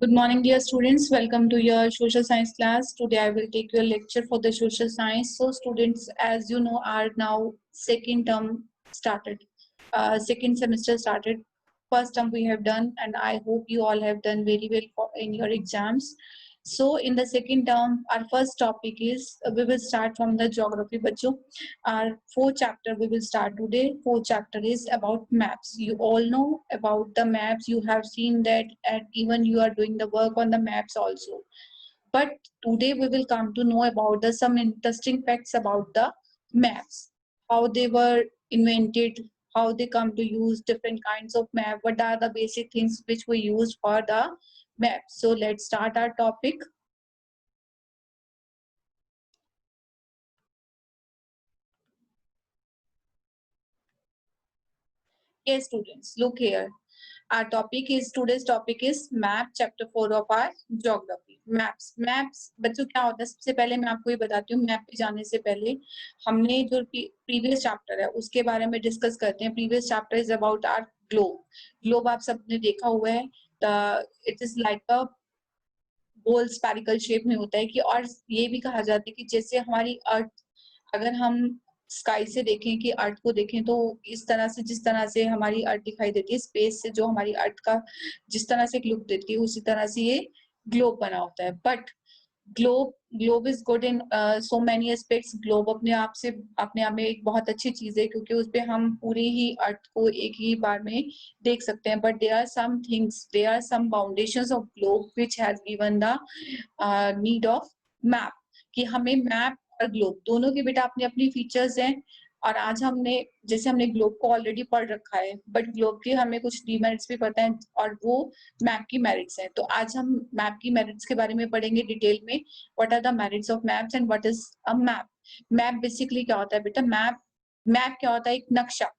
Good morning, dear students. Welcome to your social science class. Today I will take your lecture for the social science. So students, as you know, are now second term started, second semester started. First term we have done, and I hope you all have done very well in your exams. So in the second term, our first topic is we will start from the geography. बच्चों, our fourth chapter we will start today. Fourth chapter is about maps. You all know about the maps. You have seen that, and even you are doing the work on the maps also. But today we will come to know about the some interesting facts about the maps, how they were invented, how they come to use different kinds of map, what are the basic things which we use for the map. So let's start our topic. Yes, students, look here. Our topic is today's topic is map, chapter 4 of our geography. Maps बच्चों क्या होता है, सबसे पहले मैं आपको ये बताती हूँ. मैप पे जाने से पहले हमने जो प्रीवियस चैप्टर है उसके बारे में डिस्कस करते हैं. Previous chapter is about our globe आप सबने देखा हुआ है. इट इज लाइक अ गोल स्फेरिकल शेप में होता है कि, और ये भी कहा जाता है कि जैसे हमारी अर्थ, अगर हम स्काई से देखें कि अर्थ को देखें तो इस तरह से, जिस तरह से हमारी अर्थ दिखाई देती है स्पेस से, जो हमारी अर्थ का जिस तरह से एक लुक देती है उसी तरह से ये ग्लोब बना होता है. But globe is good in so many aspects. Globe अपने आप में एक बहुत अच्छी चीज है क्योंकि उस पे हम पूरी ही अर्थ को एक ही बार में देख सकते हैं. But there are some things, there are some boundations of globe which has given the need of map. कि हमें मैप और ग्लोब दोनों के बेटा अपनी अपनी फीचर्स हैं. और आज हमने ग्लोब को ऑलरेडी पढ़ रखा है, बट ग्लोब के हमें कुछ डीमेरिट्स भी पता है और वो मैप की मेरिट्स हैं. तो आज हम मैप की मेरिट्स के बारे में पढ़ेंगे डिटेल में. What are the merits of maps and what is a map. Map basically क्या होता है बेटा? मैप क्या होता है? एक नक्शा.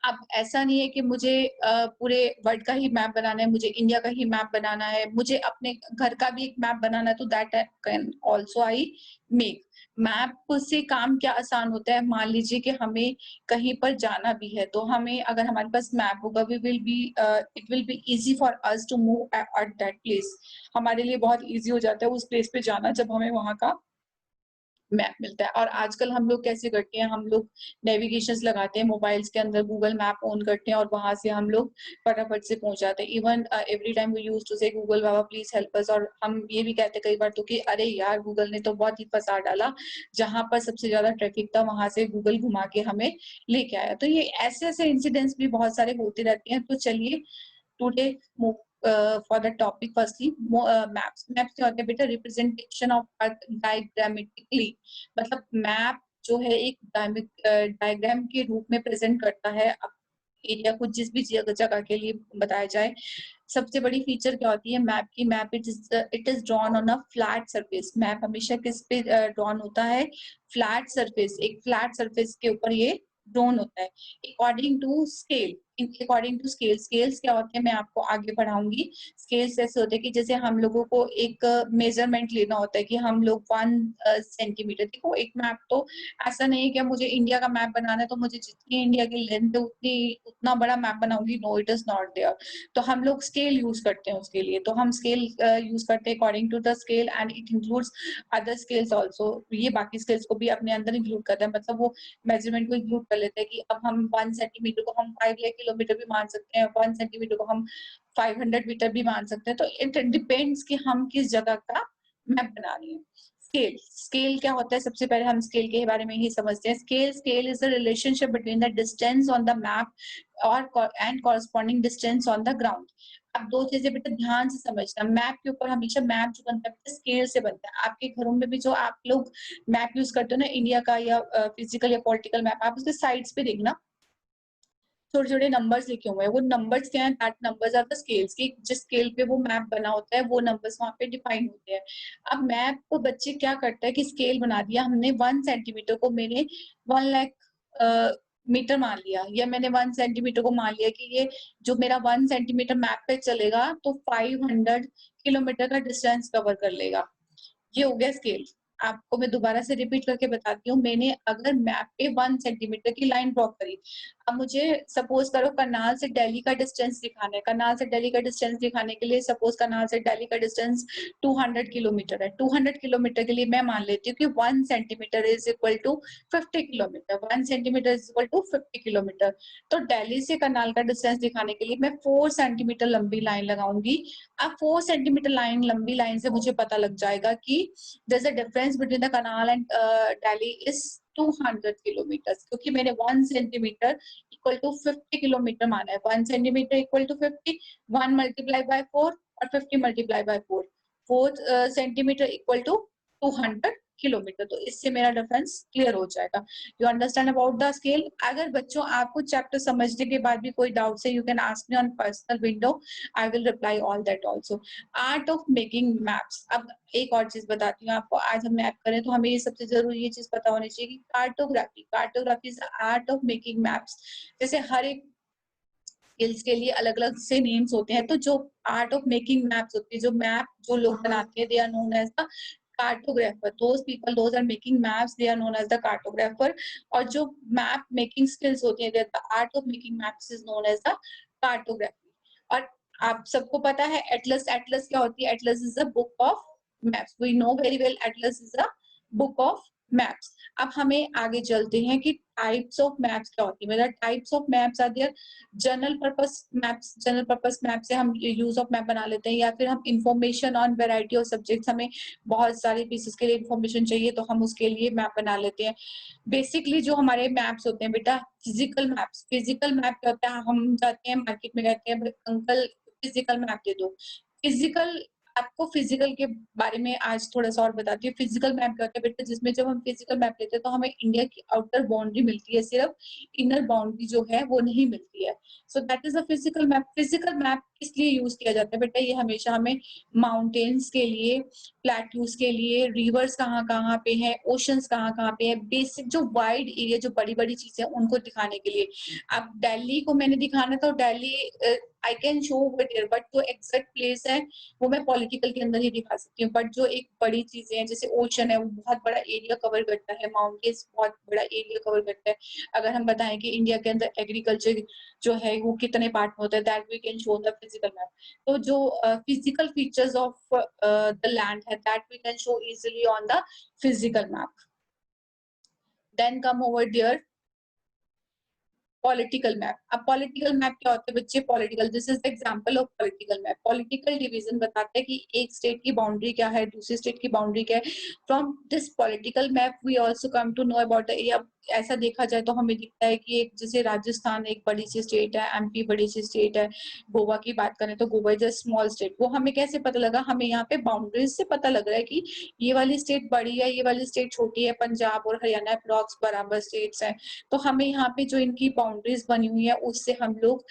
अब ऐसा नहीं है कि मुझे पूरे वर्ल्ड का ही मैप बनाना है, मुझे इंडिया का ही मैप बनाना है, मुझे अपने घर का भी एक मैप बनाना है, तो that can also I make. Map से काम क्या आसान होता है? मान लीजिए कि हमें कहीं पर जाना भी है, तो हमें अगर हमारे पास मैप होगा, it will be easy for us to move at that place. हमारे लिए बहुत इजी हो जाता है उस प्लेस पे जाना जब हमें वहां का मैप मिलता है. और आजकल हम लोग कैसे करते हैं, हम लोग नेविगेशंस लगाते हैं मोबाइल्स के अंदर, गूगल मैप ऑन करते हैं और वहां से हम लोग फटाफट से पहुंच जाते हैं. Even every time we use to say Google बाबा प्लीज हेल्प अस. और हम ये भी कहते हैं कई बार तो कि अरे यार, गूगल ने तो बहुत ही फंसा डाला, जहां पर सबसे ज्यादा ट्रैफिक था वहां से गूगल घुमा के हमें लेके आया. तो ये ऐसे ऐसे इंसिडेंट्स भी बहुत सारे होते रहते हैं. तो चलिए today for the topic, firstly maps क्या होते हैं बेटा? Representation of earth diagrammatically. मतलब मैप जो है एक डायग्राम के रूप में प्रेजेंट करता है एरिया को, जिस भी जगह के लिए बताया जाए. सबसे बड़ी फीचर क्या होती है मैप की? Map it is drawn on a flat surface. Map हमेशा किस पे ड्रॉन होता है? Flat surface. एक फ्लैट सरफेस के ऊपर ये ड्रॉन होता है. According to scale. स्केल्स क्या होते हैं मैं आपको आगे पढ़ाऊंगी. स्केल्स ऐसे होते हैं कि जैसे हम लोगों को एक मेजरमेंट लेना होता है कि हम लोग 1 सेंटीमीटर. देखो, एक मैप तो ऐसा नहीं है कि मुझे इंडिया का मैप बनाना है तो मुझे जितनी इंडिया की लेंथ है उतना बड़ा मैप बनाऊंगी. No, it is not there. तो हम लोग स्केल यूज करते हैं उसके लिए. तो हम स्केल यूज करते हैं according to the scale, and it includes other scales also. ये बाकी स्केल्स को भी अपने अंदर इंक्लूड करता है. मतलब वो मेजरमेंट को इंक्लूड कर लेते हैं कि अब हम 1 सेंटीमीटर को हम 5 लाख किलोमीटर भी मान सकते हैं, 1 सेंटीमीटर को हम 500 मीटर भी मान सकते हैं. तो इट डिपेंड्स कि हम किस जगह का मैप बना रहे हैं. स्केल क्या होता है? सबसे पहले हम स्केल के बारे में ही समझते हैं. Scale is the relationship between the distance on the map और and corresponding distance on the ground. अब दो चीजें बेटा ध्यान से समझना. मैप के ऊपर हमेशा मैप जो बनता है स्केल से बनता है. आपके घरों में भी जो आप लोग मैप यूज करते हो ना, इंडिया का या फिजिकल या पॉलिटिकल मैप, आप उसके साइड्स पे देखना छोटे छोटे नंबर्स लिखे हुए हैं. वो नंबर्स क्या है? That numbers are the scales. की जिस स्केल पे वो मैप बना होता है वो नंबर्स वहां पे डिफाइन होते हैं. अब मैप को बच्चे क्या करता है कि स्केल बना दिया हमने. 1 सेंटीमीटर को मैंने 1 लाख मीटर मान लिया, या मैंने 1 सेंटीमीटर को मान लिया कि ये जो मेरा 1 सेंटीमीटर मैप पे चलेगा तो 500 किलोमीटर का डिस्टेंस कवर कर लेगा. ये हो गया स्केल. आपको मैं दोबारा से रिपीट करके बताती हूँ. मैंने अगर मैप पे 1 सेंटीमीटर की लाइन ड्रॉ करी, अब मुझे सपोज करो करनाल से दिल्ली का डिस्टेंस दिखाना है। करनाल से दिल्ली का डिस्टेंस दिखाने के लिए सपोज करनाल से दिल्ली का डिस्टेंस 200 किलोमीटर है। 200 किलोमीटर के लिए मैं मान लेती हूँ कि 1 centimetre is equal to 50 kilometre. 1 centimetre is equal to 50 kilometre. तो दिल्ली से करनाल का डिस्टेंस दिखाने के लिए मैं 4 सेंटीमीटर लंबी लाइन लगाऊंगी। अब 4 सेंटीमीटर लाइन लंबी लाइन से मुझे पता लग जाएगा कि there's a difference between the canal and Delhi is 200 kilometers, क्योंकि मैंने 1 सेंटीमीटर इक्वल टू 50 किलोमीटर माना है। 1 centimetre equal to 50, 1 multiply by 4 और 50 multiply by 4, 4 centimetre equal to 200 kilometre. तो इससे मेरा डिफरेंस क्लियर हो जाएगा। You understand about the scale. अगर बच्चों आपको चैप्टर समझने के बाद भी कोई डाउट है, you can ask me on personal window, I will reply all that also. Art of making maps. अब एक और चीज बताती हूँ आपको, आज हम मैप करें तो हमें ये सबसे जरूरी ये चीज पता होनी चाहिए कि cartography, cartography is the art of making maps. जैसे हर एक स्किल्स के लिए अलग अलग से नेम्स होते हैं, तो जो आर्ट ऑफ मेकिंग मैप्स होती है, जो मैप जो लोग बनाते हैं, they are known as the cartographer. Those people, those are making maps, they are known as the cartographer. और जो मैप मेकिंग स्किल्स होती है, the art of making maps is known as the cartography. और आप सबको पता है Atlas, Atlas क्या होती है? Atlas is a book of maps. We know very well atlas is a book of maps. अब हमें आगे चलते हैं कि टाइप्स ऑफ मैप्स क्या होती है। मेरा types of maps are there. General purpose maps, general purpose map से हम यूज ऑफ मैप बना लेते हैं, या फिर हम information on variety of subjects, हमें बहुत सारे पीसेस के लिए इंफॉर्मेशन चाहिए तो हम उसके लिए मैप बना लेते हैं। बेसिकली जो हमारे मैप्स होते हैं बेटा, फिजिकल मैप्स। फिजिकल मैप क्या होता है? हम जाते हैं मार्केट में, कहते हैं अंकल फिजिकल मैप दे दो। फिजिकल, आपको फिजिकल के बारे में आज थोड़ा सा और बताती हूँ। फिजिकल मैप क्या होता है बेटा? जिसमें जब हम फिजिकल मैप लेते हैं तो हमें इंडिया की आउटर बाउंड्री मिलती है, सिर्फ इनर बाउंड्री जो है वो नहीं मिलती है। So that is a physical map. Physical map किस लिए यूज किया जाता है बेटा? ये हमेशा हमें माउंटेन्स के लिए, प्लेट्यूज के लिए, रिवर्स कहाँ कहाँ पे है, ओशंस कहाँ कहाँ पे है, बेसिक जो वाइड एरिया, जो बड़ी बड़ी चीजें उनको दिखाने के लिए। अब दिल्ली को मैंने दिखाना तो Delhi I can show here, but जो एग्जैक्ट प्लेस है वो मैं पॉलिटिकल के अंदर ही दिखा सकती हूँ। बट जो एक बड़ी चीजें हैं, जैसे ओशन है, वो बहुत बड़ा एरिया कवर करता है, माउंटेन्स बहुत बड़ा एरिया कवर करता है। अगर हम बताएं कि इंडिया के अंदर एग्रीकल्चर जो है वो कितने पार्ट में होता है, that we can show the physical map. तो जो physical features of the land है, that we can show easily on the physical map. Then come over there political map. अब पॉलिटिकल मैप क्या होता है बच्चे? Political, this is the example of political map. Political division बताता है कि एक स्टेट की बाउंड्री क्या है, दूसरी स्टेट की बाउंड्री क्या है। From this political map we also come to know about the area. ऐसा देखा जाए तो हमें दिखता है कि एक जैसे राजस्थान एक बड़ी सी स्टेट है, एमपी बड़ी सी स्टेट है, गोवा की बात करें तो Goa is a small state. वो हमें कैसे पता लगा? हमें यहाँ पे बाउंड्रीज से पता लग रहा है कि ये वाली स्टेट बड़ी है, ये वाली स्टेट छोटी है। पंजाब और हरियाणा अप्रॉक्स बराबर स्टेट्स हैं, तो हमें यहाँ पे जो इनकी बाउंड्रीज बनी हुई है उससे हम लोग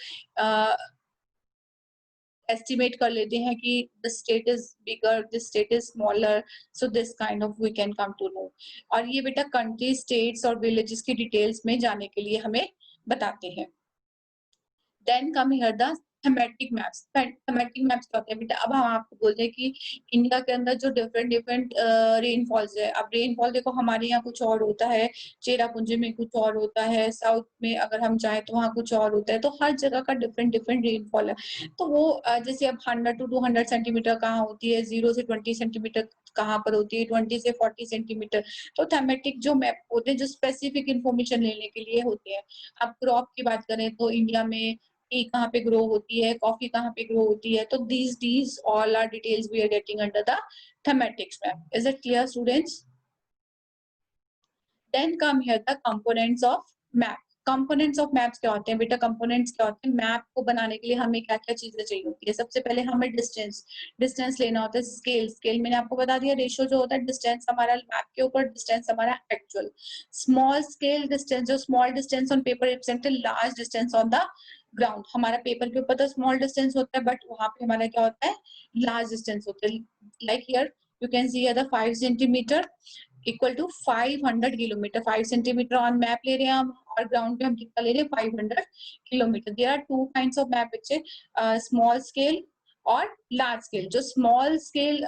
एस्टिमेट कर लेते हैं कि this state is bigger, this state is smaller, so this kind of we can come to know. और ये बेटा कंट्री, स्टेट्स और विलेजेस की डिटेल्स में जाने के लिए हमें बताते हैं। Then come here the thematic maps. Thematic maps क्या होते हैं बेटा? अब हम आपको बोलते हैं कि इंडिया के अंदर जो डिफरेंट डिफरेंट रेनफॉल्स है। अब रेनफॉल देखो हमारे यहाँ कुछ और होता है, चेरापूंजी में कुछ और होता है, साउथ में अगर हम जाए तो वहाँ कुछ और होता है। तो हर जगह का डिफरेंट डिफरेंट रेनफॉल है। तो वो जैसे अब 100 to 200 सेंटीमीटर कहाँ होती है, 0 से 20 सेंटीमीटर कहाँ पर होती है, 20 से 40 सेंटीमीटर। तो थीमेटिक जो मैप होते हैं, जो स्पेसिफिक इंफॉर्मेशन लेने के लिए होते हैं। अब क्रॉप की बात करें तो इंडिया में टी कहाँ पे ग्रो होती है, कॉफी कहाँ पे ग्रो होती है। तो these all are details we are getting under the thematics map. Is it clear students? Then come here the components of map. Components of maps क्या होते हैं बेटा? कंपोनेंट्स क्या होते हैं? मैप को बनाने के लिए हमें क्या क्या चीजें चाहिए होती है? सबसे पहले हमें डिस्टेंस, डिस्टेंस लेना होता है। स्केल, स्केल मैंने आपको बता दिया, रेशियो जो होता है डिस्टेंस हमारा मैप के ऊपर, डिस्टेंस हमारा एक्चुअल। स्मॉल स्केल डिस्टेंस, जो small distance on paper represent large distance on the ground. हमारा पेपर के ऊपर तो स्मॉल डिस्टेंस होता है, बट वहां पे हमारा क्या होता है? लार्ज डिस्टेंस होता है। Like here you can see here the 5 centimetre equal to 500 kilometre. 5 centimetre on map ले रहे हैं हम, और ग्राउंड पे हम कितना ले रहे हैं? 500 kilometre. There are two kinds of map बच्चे, स्मॉल स्केल और लार्ज स्केल। जो स्मॉल स्केल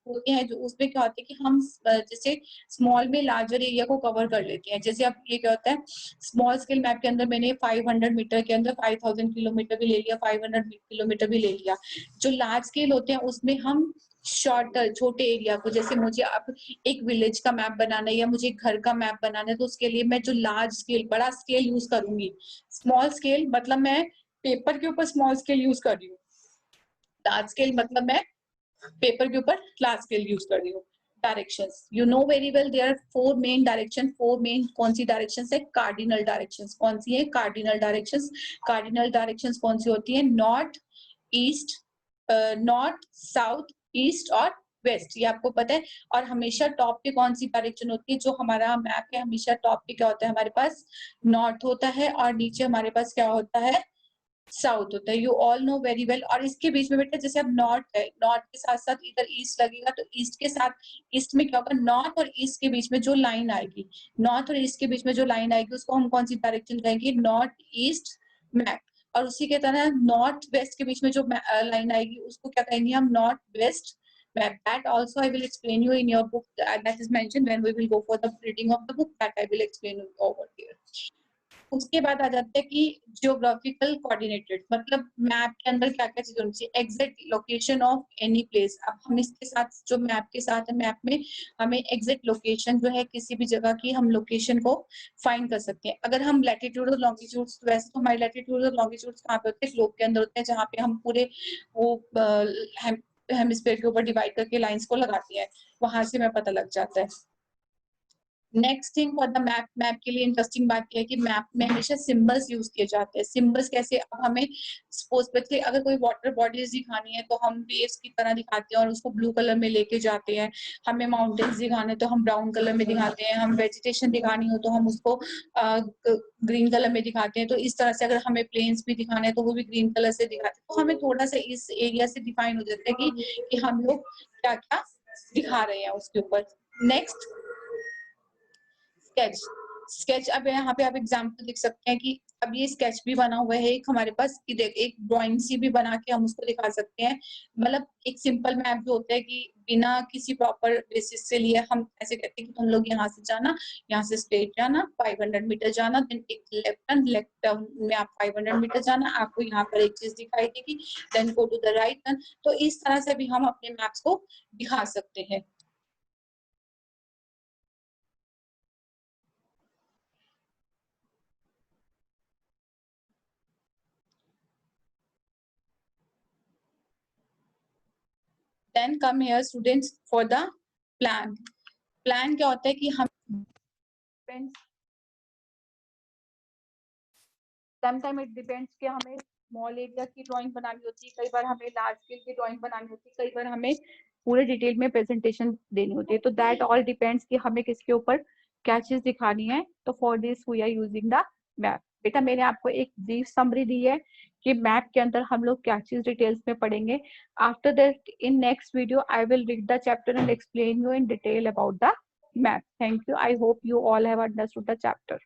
होते हैं जो उसमें क्या होता है कि हम जैसे स्मॉल में लार्जर एरिया को कवर कर लेते हैं। जैसे अब ये क्या होता है, स्मॉल स्केल मैप के अंदर मैंने 500 मीटर के अंदर 5000 किलोमीटर भी ले लिया, 500 किलोमीटर भी ले लिया। जो लार्ज स्केल होते हैं उसमें हम शॉर्टर छोटे एरिया को, जैसे मुझे अब एक विलेज का मैप बनाना है या मुझे घर का मैप बनाना है, तो उसके लिए मैं जो लार्ज स्केल बड़ा स्केल यूज करूंगी। स्मॉल स्केल मतलब मैं पेपर के ऊपर स्मॉल स्केल यूज कर रही हूँ, लार्ज स्केल मतलब मैं पेपर के ऊपर लार्ज स्केल यूज कर रही हूँ। Directions, you know very well, there are 4 main direction. 4 main कौन सी डायरेक्शंस है? Cardinal directions. कौन सी है? Cardinal directions. कार्डिनल डायरेक्शंस कौन सी होती है? North, east, north, south, east और वेस्ट, ये आपको पता है। और हमेशा टॉप पे कौन सी डायरेक्शन होती है? जो हमारा मैप है हमेशा टॉप पे क्या होता है हमारे पास? नॉर्थ होता है, और नीचे हमारे पास क्या होता है? साउथ होता है। You all know very well. और इसके बीच में बेटा जैसे अब नॉर्थ है, नॉर्थ के साथ साथ इधर ईस्ट लगेगा, तो ईस्ट के साथ ईस्ट में क्या होगा? नॉर्थ और ईस्ट के बीच में जो लाइन आएगी, नॉर्थ और ईस्ट के बीच में जो लाइन आएगी उसको हम कौन सी डायरेक्शन कहेंगे? North east map. और उसी के तरह नॉर्थ वेस्ट के बीच में जो लाइन आएगी उसको क्या कहेंगे हम? North west map. That also I will explain you in your book, that is mentioned when we will go for the reading of the book, that I will explain you over here. उसके बाद आ जाता है कि geographical coordinated, मतलब map के अंदर क्या क्या चीजें होनी चाहिए? Exact location of any place. अब हम इसके साथ जो मैप के साथ है, मैप में हमें एग्जैक्ट लोकेशन जो है किसी भी जगह की हम लोकेशन को फाइंड कर सकते हैं। अगर हम लैटिट्यूड और लॉन्गिट्यूड, वैसे तो हमारे लैटिट्यूड और लॉन्गिट्यूड कहाँ पे होते हैं? ग्लोब के अंदर होते हैं, जहाँ पे हम पूरे वो हेमिस्फीयर के ऊपर डिवाइड करके लाइंस को लगाते हैं, वहां से हमें पता लग जाता है। Next thing for the map, map के लिए इंटरेस्टिंग बात यह है कि मैप में हमेशा सिंबल्स यूज किए जाते हैं। सिंबल्स कैसे? अब हमें सपोज बच्चे अगर कोई वाटर बॉडीज दिखानी है तो हम वेव्स की तरह दिखाते हैं और उसको ब्लू कलर में लेके जाते हैं। हमें माउंटेन्स दिखाने तो हम ब्राउन कलर में दिखाते हैं। हम वेजिटेशन दिखानी हो तो हम उसको ग्रीन कलर में दिखाते हैं। तो इस तरह से अगर हमें प्लेन्स भी दिखाने हैं तो वो भी ग्रीन कलर से दिखाते हैं। तो हमें थोड़ा सा इस एरिया से डिफाइन हो जाता है कि हम लोग क्या क्या दिखा रहे हैं उसके ऊपर। Next sketch. स्केच, अब यहाँ पे आप एग्जांपल देख सकते हैं कि अब ये स्केच भी बना हुआ है एक हमारे पास, कि देख एक ड्राइंग सी भी बना के हम उसको दिखा सकते हैं। मतलब एक सिंपल मैप जो होता है कि बिना किसी प्रॉपर बेसिस से लिए हम ऐसे कहते हैं कि तुम लोग यहाँ से जाना, यहाँ से स्ट्रेट जाना, 500 मीटर जाना, देन एक लेफ्ट टर्न, लेफ्ट टर्न में आप 500 मीटर जाना, आपको यहाँ पर एक चीज दिखाई देगी, then go to the right turn. तो इस तरह से भी हम अपने मैप्स को दिखा सकते हैं। Then come here students for the plan. Plan क्या होता है कि हम समटाइम इट डिपेंड्स कि हमें स्मॉल एरिया की ड्राइंग बनानी होती है, कई बार हमें लार्ज स्केल की ड्राइंग बनानी होती है, कई बार हमें पूरे डिटेल में प्रेजेंटेशन देनी होती है। तो दैट ऑल डिपेंड्स कि हमें किसके ऊपर क्या चीज दिखानी है। तो for this we are using the map. बेटा मैंने आपको एक ब्रीफ समरी दी है कि मैप के अंदर हम लोग क्या चीज डिटेल्स में पढ़ेंगे। After that in next video I will read the chapter and explain you in detail about the map. Thank you. I hope you all have understood the chapter.